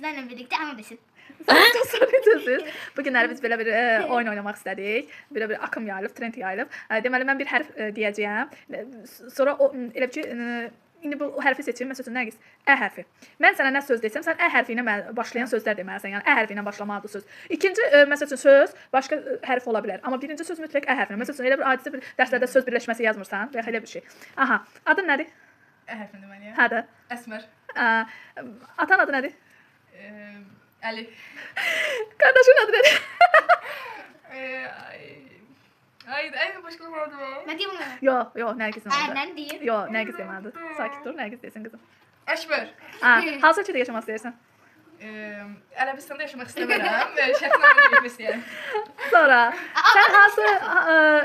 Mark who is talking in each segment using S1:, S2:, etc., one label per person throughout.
S1: sizlerle birlikte ama besin.
S2: Çok soruyorsunuz. Bugünləri biz belə bir oyun oynamaq istədik. Belə bir akım yayılıb, trend yayılıb. Deməli mən bir hərf deyəcəyəm. Sonra o elə ki indi bu hərfi seçim. Məsələn Nərgiz, ə hərfi. Mən sənə nə söz desəm, sən ə hərfi ilə başlayan sözlər deməlisən. Yəni ə hərfi ilə başlamalıdır söz. İkinci məsələn söz başqa hərf ola bilər. Amma birinci söz mütləq ə hərfi. Məsələn elə bir adi bir dərslərdə söz birləşməsi yazmırsan və ya elə bir şey. Aha, adın nədir?
S3: Ə hərfini deməliyəm.
S2: Hə də.
S3: Əsmər.
S2: Atan adı nədir?
S3: Əli.
S2: Qardaşın adı nədir?
S3: Ay, başqa bir adı var.
S1: Ben diyeyim onu.
S2: Yo, Nərgizin adı.
S1: Ben diyeyim.
S2: Yo, Nərgiz deməlidir. Sakit dur, Nərgiz desin qızım.
S3: Əşbər.
S2: Hansı ölkədə yaşamaq istəyirsən?
S3: Ərəbistanda yaşamaq istəmirəm. Şərqdən getmək istəyirəm.
S2: Sonra sən hansı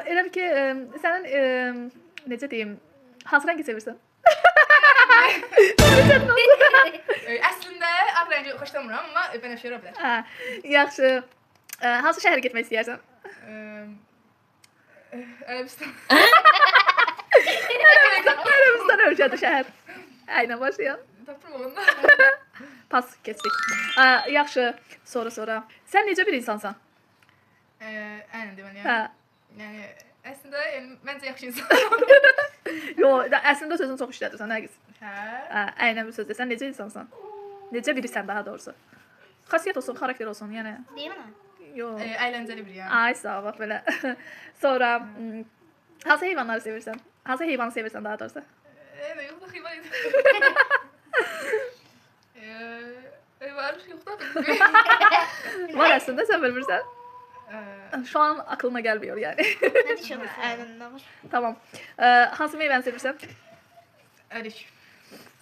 S2: elə bil ki sənin necə deyim, hansı rəngi sevirsən?
S3: Əslində ağ rəngi xoşlamıram, amma bənəfşə ola bilər.
S2: Hə, yaxşı. Hansı şəhərə getmək istəyirsən?
S3: Ərəbistan.
S2: Ərəbistan ölkədir şəhər. Aynə başlayan.
S3: Tapım onu.
S2: Pas keçdik. Yaxşı, sonra. Sən necə bir insansan?
S3: Aynen deməliyəm.
S2: Hə.
S3: Yəni əslində məncə yaxşı insanam.
S2: Yo, əslində sözünü çox işlədirsən, Nərgiz.
S3: Hə.
S2: Aynə bir söz desən, necə insansan? Necə birisən daha doğrusu? Xasiyyət olsun, xarakter olsun, yəni.
S1: Diyeyim onu.
S2: Yo.
S3: Əyləncəli biriyəm.
S2: Ay, sağ ol, bax belə. Sonra hansı heyvanları sevirsən? Hansı heyvanı sevirsən daha doğrusu?
S3: Yox da xeyvan idi. Var, yox da.
S2: Var əslində, sən bilmirsən. Şu an aklına gəlmiyor yani.
S1: Ne düşünüyorsun? Aynen ne var?
S2: Tamam. Hansı meyvəni sevirsən?
S3: Ərik.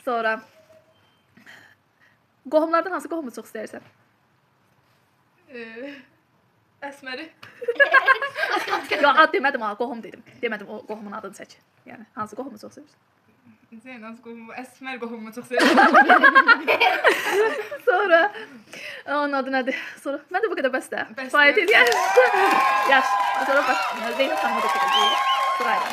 S2: Sonra qohumlardan hansı qohumu çox istəyirsən?
S3: Əsməri.
S2: Yo, ad demədim ha, qohum dedim. Demədim o qohumun adını çək. Yəni hansı qohumu çox sevirsən?
S3: Zeynəz qohumu, Əsmər qohumu çox sevirəm.
S2: Sonra onun adı nədir? Sonra mən də bu qədər bəs də.
S3: Bəs
S2: Kifayət
S3: də.
S2: edir. Yaxşı. Sonra bax Zeynəb xanıma da çəkəcəyik. Sırayla.